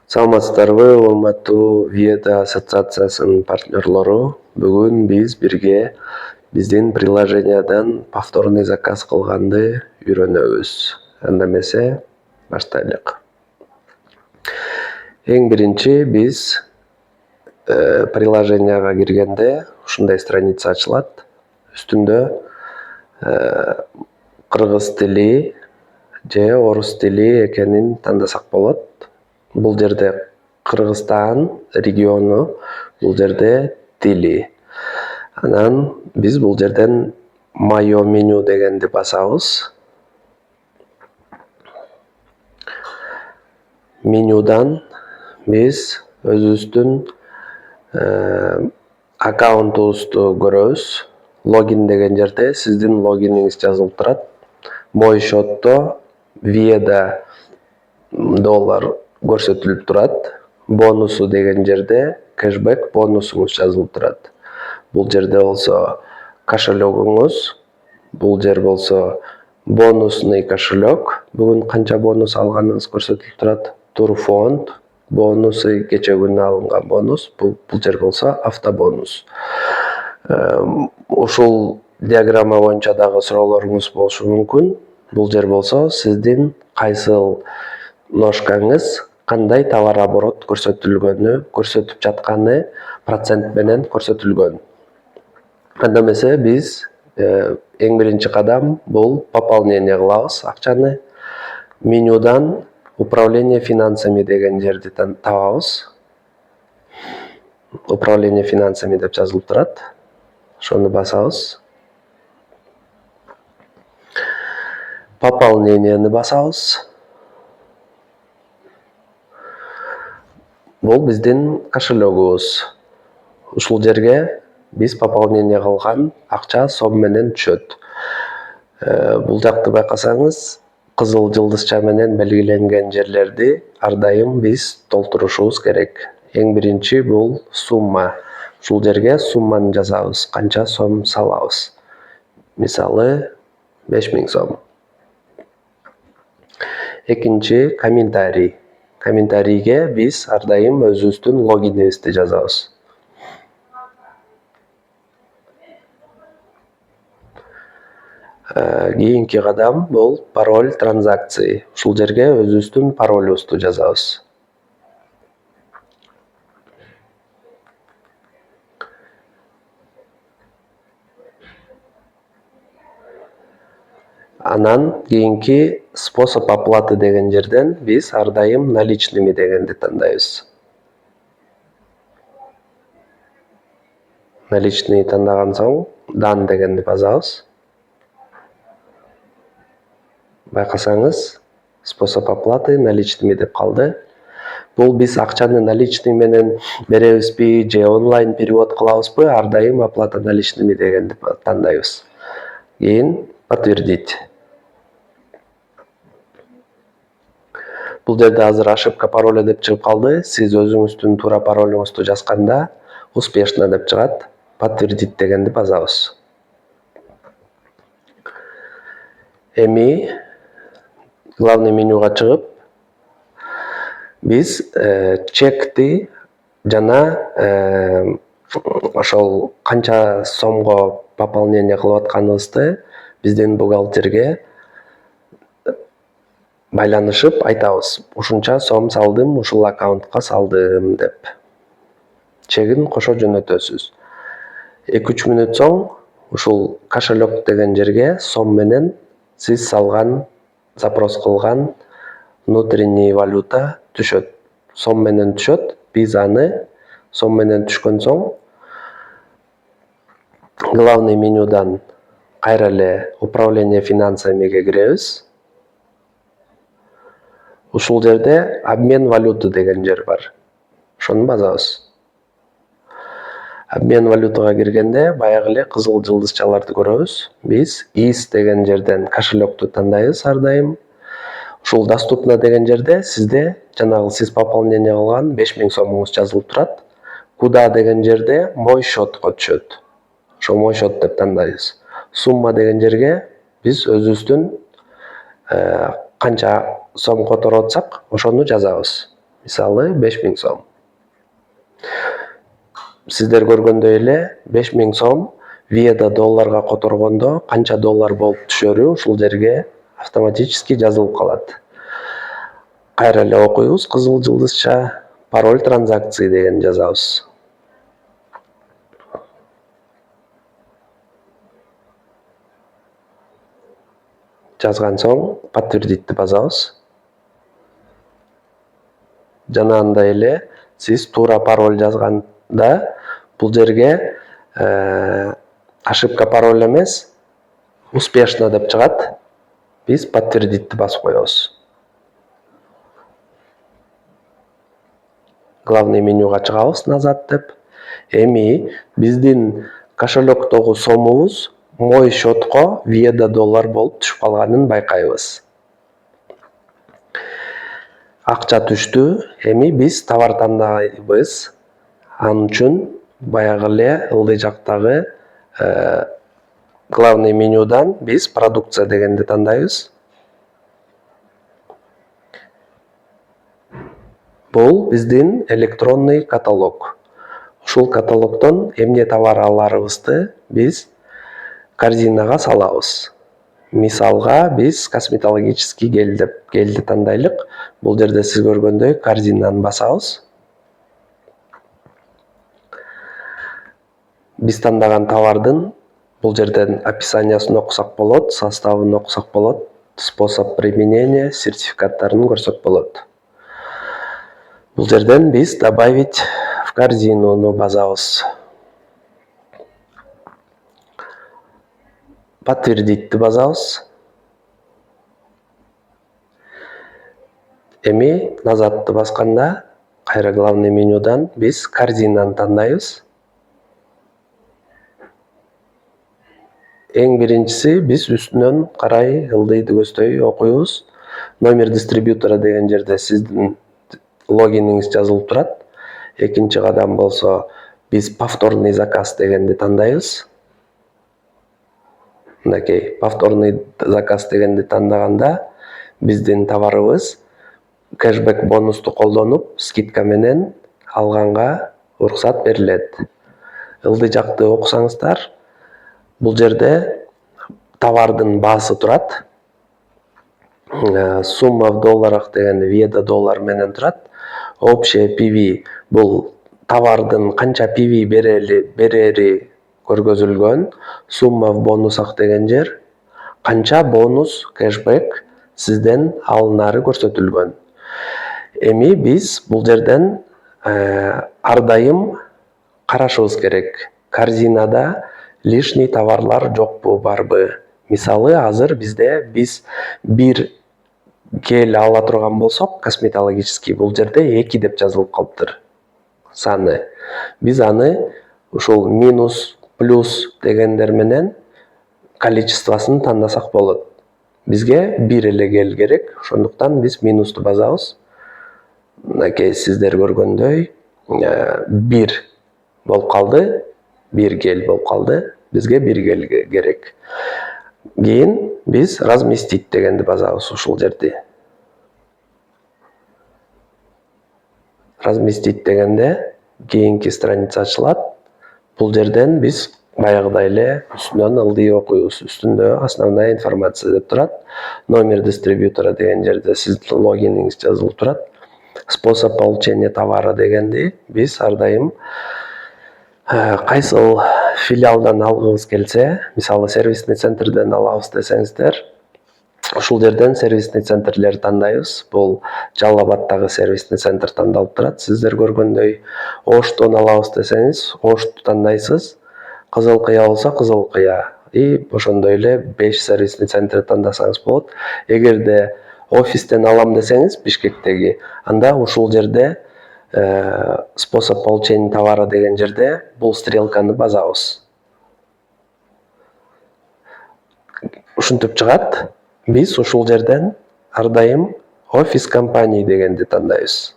Саламатсыздарбы, урматтуу Виета ассоциациясынын партнерлору. Бүгүн биз бирге биздин приложениядан повторный заказ кылганды үйрөнөбүз. Анда эмесе баштайлык. Эң биринчи биз приложенияга киргенде ушундай страница ачылат. Үстүндө кыргыз тили же орус тили экенин тандасак болот. Бул жерде Кыргызстан региону, бул жерде тили. Анан биз бул жерден Моё меню дегенди басабыз. Менюдан биз өзүбүздүн аккаунтубузду көрөбүз. Логин деген жерде сиздин логиниңиз жазылып турат. Мой счетто Виеда доллар көрсөтүлүп турат. Бонусу деген жерде кэшбэк бонусуңуз жазылып турат. Бул жерде болсо кошелегиңиз, бул жер болсо бонусный кошелек. Бүгүн канча бонус алганыңыз көрсөтүлүп турат. Турфонд бонусу кече күнү алынган бонус. Бул жер болсо автобонус. Ушул диаграмма боюнча дагы суроолоруңуз болушу мүмкүн. Бул жер болсо сиздин кайсыл ножкаңыз кандай товар оборот көрсөтүп жатканы процент менен көрсөтүлгөн. Анда эмесе биз эң биринчи кадам бул пополнение кылабыз акчаны. Менюдан управление финансами деген жерди табабыз. Управление финансами деп жазылып турат. Ошону басабыз. Пополнениени басабыз. Бул биздин кошелегибиз. Ушул жерге биз пополнение кылган акча сом менен түшөт. Бул жакты байкасаңыз, кызыл жылдызча менен белгиленген жерлерди ар дайым биз толтурушубуз керек. Эң биринчи бул сумма. Ушул жерге сумманы жазабыз, канча сом салабыз. Мисалы 5000 сом. Экинчи комментарий. Комментарийге биз ар дайым өзүбүздүн логинибизди жазабыз. Кийинки кадам бул пароль транзакции. Ушул жерге өзүбүздүн паролубузду жазабыз. Анан кийинки способ оплаты деген жерден биз ар дайым наличными дегенди тандайбыз. Наличный тандаган соң дан дегенди басабыз. Байкасаңыз, способ оплаты наличными деп калды. Бул биз акчаны наличный менен беребизби же онлайн перевод кылабызбы, ар дайым оплата наличными дегенди тандайбыз. Кийин подтвердить. Бул жерде азыр ошибка пароля деп чыгып калды. Сиз өзүңүздүн туура паролуңузду жазганда успешно деп чыгат. Подтвердить дегенди басабыз. Эми главный менюга чыгып, биз чекти жана ошол канча сомго пополнение кылып атканыбызды биздин бухгалтерге байланышып айтабыз. Ушунча сом салдым, ушул аккаунтка салдым деп. Чегин кошо жөнөтөсүз. 2-3 мүнөт соң ушул кошелек деген жерге сом менен сиз салган, запрос кылган внутренний валюта түшөт. Сом менен түшөт. Биз аны сом менен түшкөн соң главный менюдан кайра эле управление финансамиге киребиз. Ушул жерде обмен валюты деген жер бар. Ошону басабыз. Обмен валютага киргенде баягы эле кызыл жылдызчаларды көрөбүз. Биз из деген жерден кошелекту тандайбыз ар дайым. Ушул доступно деген жерде сизде жанагы сиз пополнение кылган 5000 сомуңуз жазылып турат. Куда деген жерде мой счетко түшөт. Ошо мой счет деп тандайбыз. Сумма деген жерге биз өзүбүздүн канча сом которуп атсак, ошону жазабыз. Мисалы 5000 сом. Сиздер көргөндөй эле 5000 сом виэда долларга которгондо канча доллар болуп түшөрү ушул жерге автоматически жазылып калат. Кайра эле окуйбуз, кызыл жылдызча пароль транзакции деген жазабыз. Жазган соң подтвердитти басабыз. Жанагындай эле сиз туура пароль жазганда бул жерге ошибка пароль эмес, успешно деп чыгат. Биз подтвердитти басып коебуз. Главный менюга чыгабыз назад деп. Эми биздин кошелектогу сомубуз мой счетко виэда доллар болуп түшүп калганын байкайбыз. Акча түштү. Эми биз товар тандайбыз. Анын үчүн баягы эле ылдый жактагы главный менюдан биз продукция дегенди тандайбыз. Бул биздин электронный каталог. Ушул каталогдон эмне товар аларыбызды биз корзинага салабыз. Мисалга биз косметологический гелди тандайлык. Бул жерде сиз көргөндөй корзинаны басабыз. Биз тандаган товардын бул жерден описаниясын окусак болот, составын окусак болот, способ применения, сертификаттарын көрсөк болот. Бул жерден биз добавить в корзину басабыз. Подтвердитти басабыз. Эми назадты басканда кайра главный менюдан биз корзинаны тандайбыз. Эң биринчиси биз үстүнөн карай ылдыйды көздөй окуйбуз. Номер дистрибьютора деген жерде сиздин логиниңиз жазылып турат. Экинчи кадам болсо биз повторный заказ дегенди тандайбыз. Мынакей повторный заказ дегенди тандаганда биздин товарыбыз кэшбэк бонусту колдонуп скидка менен алганга уруксат берилет. Ылдый жакты окусаңыздар, бул жерде товардын баасы турат. Сумма в долларах дегенде виэда доллар менен турат. Общее PV бул товардын канча PV берери көргөзүлгөн. Сумма в бонусах деген жер канча бонус кэшбэк сизден алынары көрсөтүлгөн. Эми биз бул жерден ар дайым карашыбыз керек. Корзинада лишний товарлар жокпу, барбы? Мисалы азыр бизде биз бир гель ала турган болсок, косметологический, бул жерде 2 деп жазылып калыптыр саны. Биз аны ушул минус, плюс дегендер менен количествосын тандасак болот. Бизге бир эле гель керек, ошондуктан биз минусту басабыз. Мынакей сиздер көргөндөй бир болуп калды, бир гель болуп калды. Бизге бир гель керек. Кийин биз разместить дегенди басабыз ушул жерди. Разместить дегенде кийинки страница ачылат. Бул жерден биз баягыдай эле үстүнөн ылдый окуйбуз. Үстүндө основная информация деп турат. Номер дистрибьютора деген жерде сиздин логиниңиз жазылып турат. Способ получения товара дегенди биз ар дайым кайсыл филиалдан алгыбыз келсе, мисалы сервисный центрден алабыз десеңиздер, ушул жерден сервисный центрлерди тандайбыз. Бул Жалал Абадтагы сервисный центр тандалып турат. Сиздер көргөндөй Оштон алабыз десеңиз, Ошту тандайсыз. Кызыл Кыя болсо Кызыл Кыя. И ошондой эле 5 сервисный центр тандасаңыз болот. Эгерде офистен алам десеңиз, Бишкектеги, анда ушул жерде способ получения товара деген жерде бул стрелканы басабыз. Ушинтип чыгат. Биз ушул жерден ар дайым офис компания дегенди тандайбыз.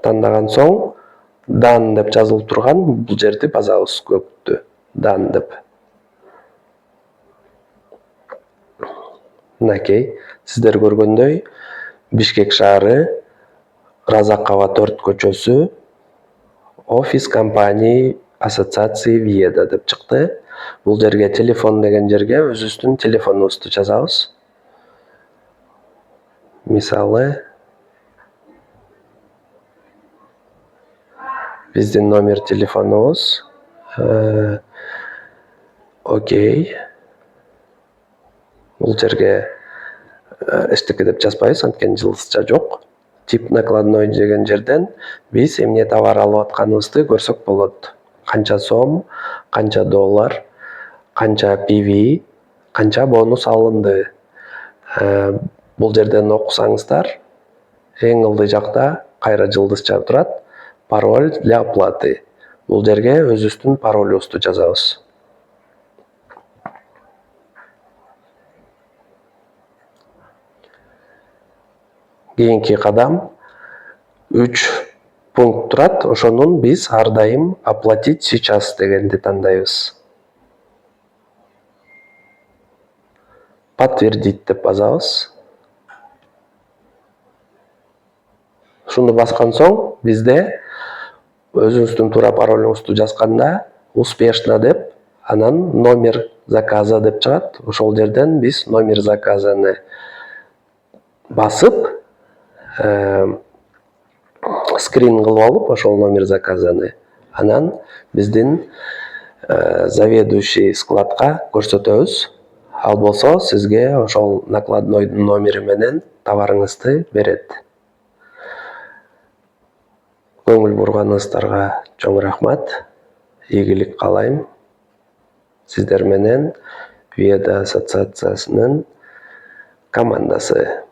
Тандаган соң дан деп жазылып турган бул жерди басабыз, көктү дан деп. Мынакей, сиздер көргөндөй Бишкек шаары, Разакова 4 көчөсү, офис компания ассоциации Виеда деп чыкты. Бул жерге телефон деген жерге өзүбүздүн телефонубузду жазабыз. Мисалы, биздин номер телефонубуз. Окей. Бул жерге эчтеке деп жазбайбыз, анткени жылдызча жок. Тип накладной деген жерден биз эмне товар алып атканыбызды көрсөк болот. Канча сом, канча доллар, канча PV, канча бонус алынды. Бул жерден окусаңыздар, эң ылдый жакта кайра жылдызча турат. Пароль для оплаты. Бул жерге өзүбүздүн паролубузду жазабыз. Кийинки кадам 3 пункт турат. Ошонун биз ар дайым оплатить сейчас дегенди тандайбыз. Подтвердить деп басабыз. Ушуну баскан соң бизде өзүңүздүн туура паролуңузду жазганда успешно деп, анан номер заказа деп чыгат. Ошол жерден биз номер заказаны басып, скрин кылып алып ошол номер заказаны, анан биздин заведующий складка көрсөтөбүз. Ал болсо сизге ошол накладнойдун номери менен товарыңызды берет. Көңүл бурганыңыздарга чоң рахмат. Ийгилик каалайм. Сиздер менен Виеда ассоциациясынын командасы.